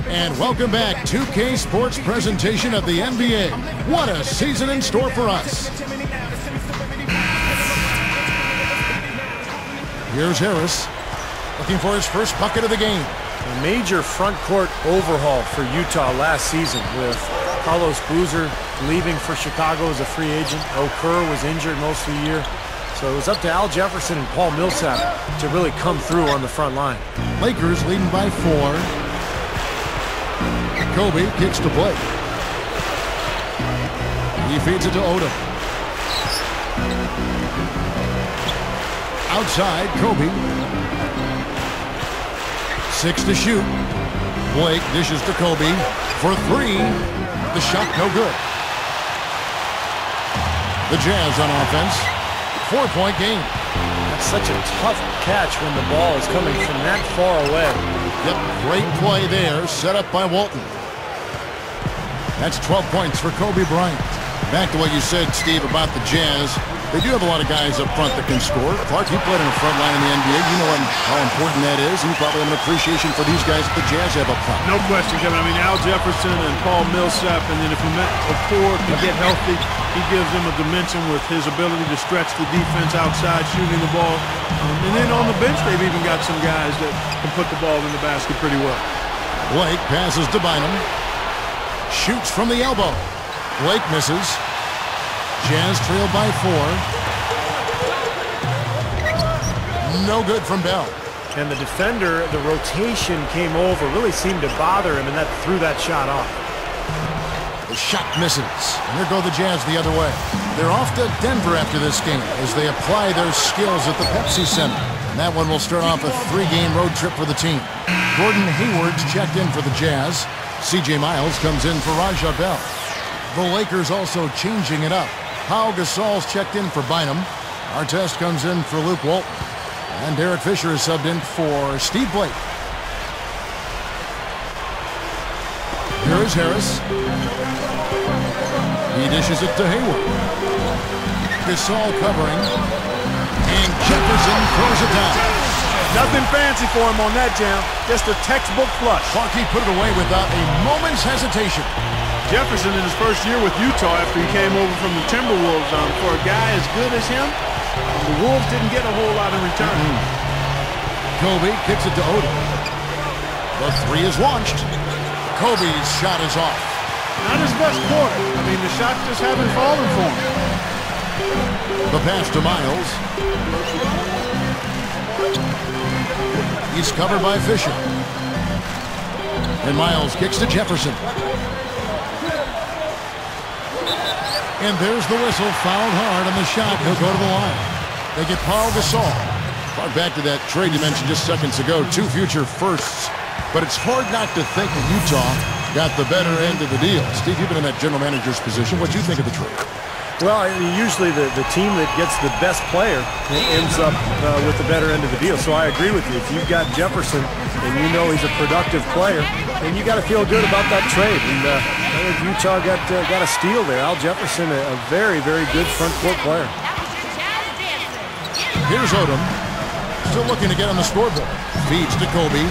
And welcome back. 2K Sports presentation of the NBA. What a season in store for us. Here's Harris looking for his first bucket of the game. A major front court overhaul for Utah last season with Carlos Boozer leaving for Chicago as a free agent. Kerr was injured most of the year. So it was up to Al Jefferson and Paul Millsap to really come through on the front line. Lakers leading by 4. Kobe kicks to Blake. He feeds it to Odom. Outside, Kobe. 6 to shoot. Blake dishes to Kobe for 3. The shot no good. The Jazz on offense. 4-point game. That's such a tough catch when the ball is coming from that far away. Yep, great play there, set up by Walton. That's 12 points for Kobe Bryant. Back to what you said, Steve, about the Jazz. They do have a lot of guys up front that can score. Clark, you played in the front line in the NBA. You know how important that is, and you probably have an appreciation for these guys that the Jazz have up front. No question, Kevin. I mean, Al Jefferson and Paul Millsap, and then if McCord can get healthy, he gives them a dimension with his ability to stretch the defense outside, shooting the ball. And then on the bench, they've even got some guys that can put the ball in the basket pretty well. Blake passes to Bynum. Shoots from the elbow. Blake misses. Jazz trail by 4. No good from Bell. And the defender, the rotation came over, really seemed to bother him, and that threw that shot off. The shot misses. And there go the Jazz the other way. They're off to Denver after this game as they apply their skills at the Pepsi Center. And that one will start off a 3-game road trip for the team. Gordon Hayward's checked in for the Jazz. C.J. Miles comes in for Raja Bell. The Lakers also changing it up. Pau Gasol's checked in for Bynum. Artest comes in for Luke Walton. And Derek Fisher is subbed in for Steve Blake. Here is Harris. He dishes it to Hayward. Gasol covering. And Jefferson throws it down. Nothing fancy for him on that jam. Just a textbook flush. Clarkey put it away without a moment's hesitation. Jefferson in his first year with Utah after he came over from the Timberwolves, for a guy as good as him, the Wolves didn't get a whole lot in return. Kobe kicks it to Odom. The 3 is launched. Kobe's shot is off. Not his best quarter. I mean, the shots just haven't fallen for him. The pass to Miles. He's covered by Fisher. And Miles kicks to Jefferson. And there's the whistle, fouled hard on the shot. He'll go to the line. They get Paul Gasol. Back to that trade you mentioned just seconds ago. 2 future firsts. But it's hard not to think that Utah got the better end of the deal. Steve, you've been in that general manager's position. What do you think of the trade? Well, usually the team that gets the best player ends up with the better end of the deal. So I agree with you. If you've got Jefferson and you know he's a productive player, then you got to feel good about that trade. And I think Utah got a steal there. Al Jefferson, a very, very good front court player. Here's Odom, still looking to get on the scoreboard. Feeds to Kobe.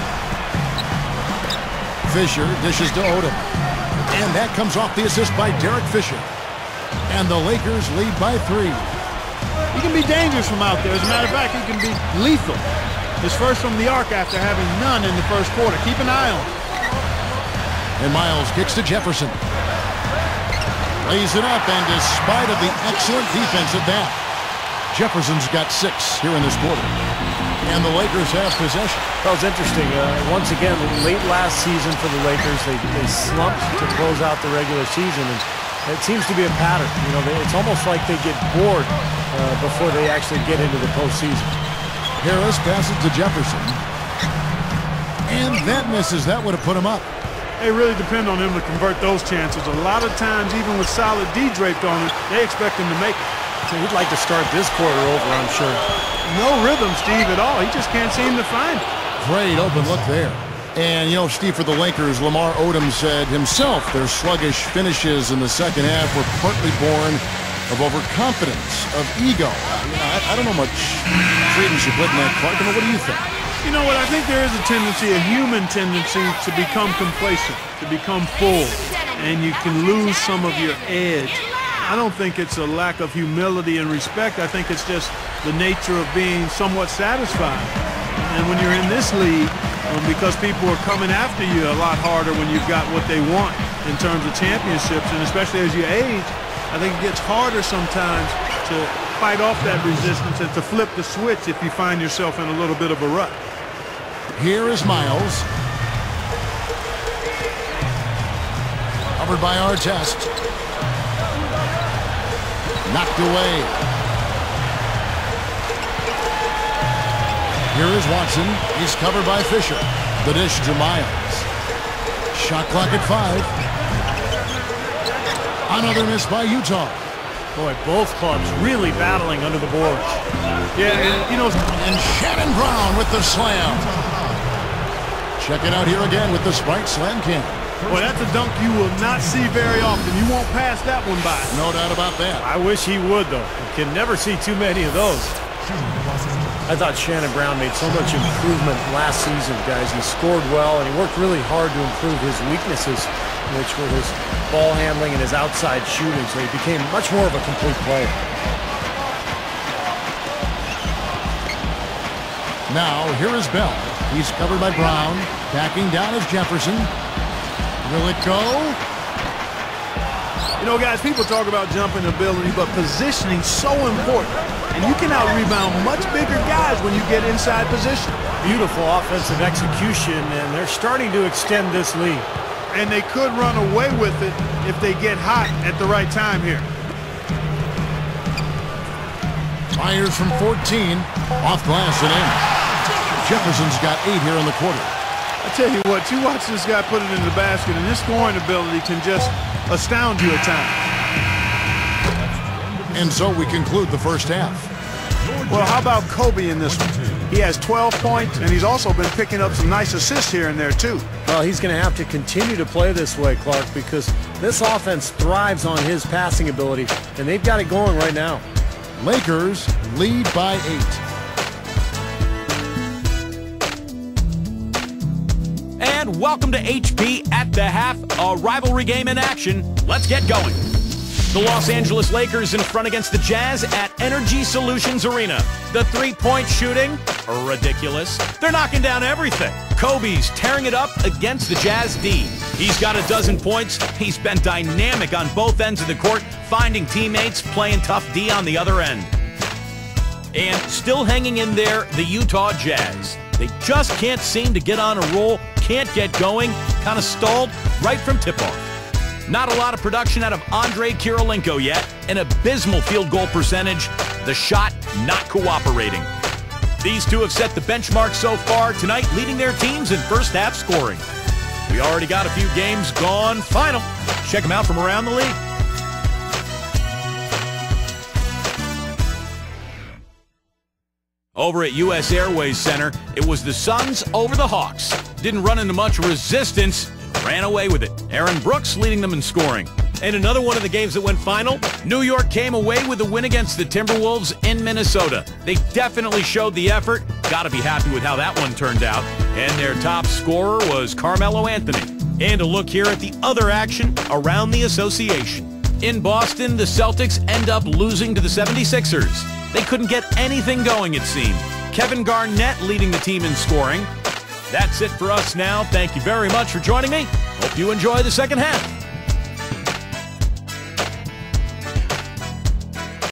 Fisher dishes to Odom. And that comes off the assist by Derek Fisher. And the Lakers lead by 3. He can be dangerous from out there. As a matter of fact, he can be lethal. His first from the arc after having none in the first quarter. Keep an eye on him. And Miles kicks to Jefferson. Lays it up, and despite of the excellent defense at that, Jefferson's got 6 here in this quarter. And the Lakers have possession. That was interesting. Once again, late last season for the Lakers, they slumped to close out the regular season. And it seems to be a pattern. You know, it's almost like they get bored before they actually get into the postseason. Harris passes to Jefferson. And that misses. That would have put him up. They really depend on him to convert those chances. A lot of times, even with solid D draped on him, they expect him to make it. So he'd like to start this quarter over, I'm sure. No rhythm, Steve, at all. He just can't seem to find it. Great open look there. And, you know, Steve, for the Lakers, Lamar Odom said himself their sluggish finishes in the second half were partly born of overconfidence, of ego. I don't know much credence you put in that, Clark. What do you think? You know what? I think there is a tendency, a human tendency, to become complacent, to become full, and you can lose some of your edge. I don't think it's a lack of humility and respect. I think it's just the nature of being somewhat satisfied. And when you're in this league, because people are coming after you a lot harder when you've got what they want in terms of championships, and especially as you age, I think it gets harder sometimes to fight off that resistance and to flip the switch if you find yourself in a little bit of a rut. Here is Miles. Covered by Artest. Knocked away. Here is Watson. He's covered by Fisher. The dish to Miles. Shot clock at 5. Another miss by Utah. Boy, both clubs really battling under the boards. Yeah, and, you know, and Shannon Brown with the slam. Check it out here again with the Sprite Slam Can. Boy, that's a dunk you will not see very often. You won't pass that one by. No doubt about that. I wish he would, though. You can never see too many of those. I thought Shannon Brown made so much improvement last season, guys. He scored well, and he worked really hard to improve his weaknesses, which were his ball handling and his outside shooting, so he became much more of a complete player. Now, here is Bell. He's covered by Brown. Backing down is Jefferson. Will it go? You know, guys, people talk about jumping ability, but positioning so important. And you can out-rebound much bigger guys when you get inside position. Beautiful offensive execution, and they're starting to extend this lead. And they could run away with it if they get hot at the right time here. Fires from 14. Off glass and in. Jefferson's got 8 here in the quarter. I tell you what, you watch this guy put it in the basket, and his scoring ability can just astound you at times. And so we conclude the first half. Well, how about Kobe in this one? He has 12 points, and he's also been picking up some nice assists here and there, too. Well, he's going to have to continue to play this way, Clark, because this offense thrives on his passing ability, and they've got it going right now. Lakers lead by 8. And welcome to HP at the half, a rivalry game in action. Let's get going. The Los Angeles Lakers in front against the Jazz at Energy Solutions Arena. The three-point shooting, ridiculous. They're knocking down everything. Kobe's tearing it up against the Jazz D. He's got a dozen points. He's been dynamic on both ends of the court, finding teammates, playing tough D on the other end. And still hanging in there, the Utah Jazz. They just can't seem to get on a roll, can't get going, kind of stalled right from tip-off. Not a lot of production out of Andre Kirilenko yet, an abysmal field goal percentage, the shot not cooperating. These two have set the benchmark so far tonight, leading their teams in first half scoring. We already got a few games gone final. Check them out from around the league. Over at US Airways Center, it was the Suns over the Hawks. Didn't run into much resistance, ran away with it. Aaron Brooks leading them in scoring. And another one of the games that went final, New York came away with a win against the Timberwolves in Minnesota. They definitely showed the effort. Got to be happy with how that one turned out. And their top scorer was Carmelo Anthony. And a look here at the other action around the association. In Boston, the Celtics end up losing to the 76ers. They couldn't get anything going, it seemed. Kevin Garnett leading the team in scoring. That's it for us now. Thank you very much for joining me. Hope you enjoy the second half.